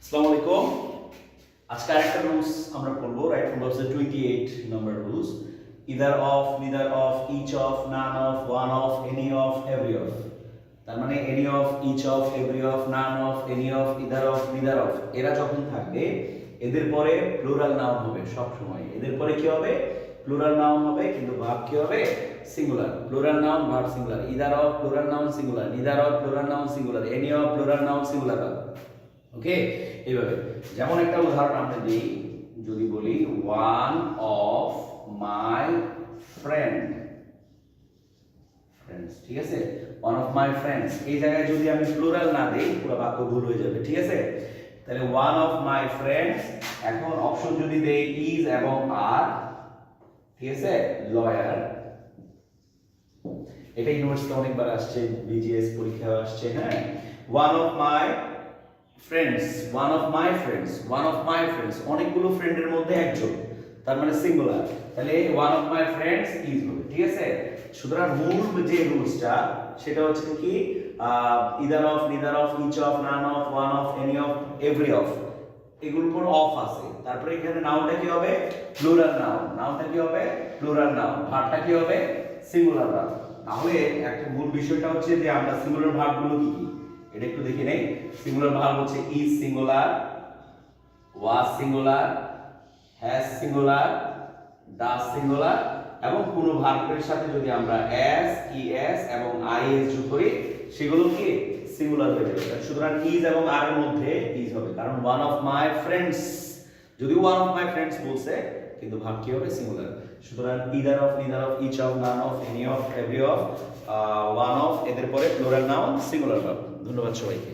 আসসালামু আলাইকুম। আজকে আরেকটা রুলস আমরা পড়বো, right from verbs 28 number rules. Either of, neither of, each of, none of, one of, any of, every of. তার মানে any of, each of, every of, none of, any of, either of, neither of, এরা যখন থাকবে এদের পরে plural noun হবে সব সময়। এদের পরে কি হবে? প্লুরাল নাউন হবে, কিন্তু ভার্ব কি হবে? Singular. Plural noun verb singular. Either of plural noun singular, neither of plural noun singular, any of plural noun singular. Okay, এইভাবে। যেমন একটা উদাহরণ আমরা দিই, যদি বলি one of my friend, friends, ঠিক আছে? ওয়ান অফ মাই ফ্রেন্ডস, এই জায়গায় যদি আমি প্লুরাল না দেই পুরো বাক্য ভুল হয়ে যাবে, ঠিক আছে? তাহলে ওয়ান অফ মাই ফ্রেন্ডস, এখন অপশন যদি দেই ইজ এবং আর, ঠিক আছে? লয়ার, এটা ইউনিভার্সিটিতে অনেকবার আসছে, বিজিএস পরীক্ষায় আসছে। হ্যাঁ, one of my friends, one of my friends, one of my friends, অনেকগুলো ফ্রেন্ডের মধ্যে একজন, তার মানে সিঙ্গুলার। তাহলে one of my friends is হবে, ঠিক আছে? সুতরাং মূল যে রুলসটা সেটা হচ্ছে কি, either of, neither of, each of, none of, one of, any of, every of, এগুলোর উপর অফ আছে। তারপরে এখানে নাউনটা কি হবে? Plural noun. নাউনটা কি হবে? Plural noun. ভার্বটা কি হবে? Singular verb. তাহলে একটা মূল বিষয়টা হচ্ছে যে আমরা সিঙ্গুলার ভার্বগুলো কি কি এটা একটু দেখে নেই। সিঙ্গুলার ভার্ব হচ্ছে is singular, was singular, has singular, does singular, এবং কোন ভার্বের সাথে যদি আমরা এস, ইএস এবং আইএস যোগ করি সেগুলো কি সিঙ্গুলার হয়ে যাবে। সুতরাং ইজ এবং আর এর মধ্যে ইজ হবে, কারণ ওয়ান অফ মাই ফ্রেন্ডস, যদি ওয়ান অফ মাই ফ্রেন্ডস বলছে কিন্তু ভার্ব কি হবে? সিঙ্গুলার। সুতরাং either of, neither of, each of, none of, any of, every of, one of, এদের পরে প্লুরাল নাউন, সিঙ্গুলার ভার্ব। ধন্যবাদ সবাইকে।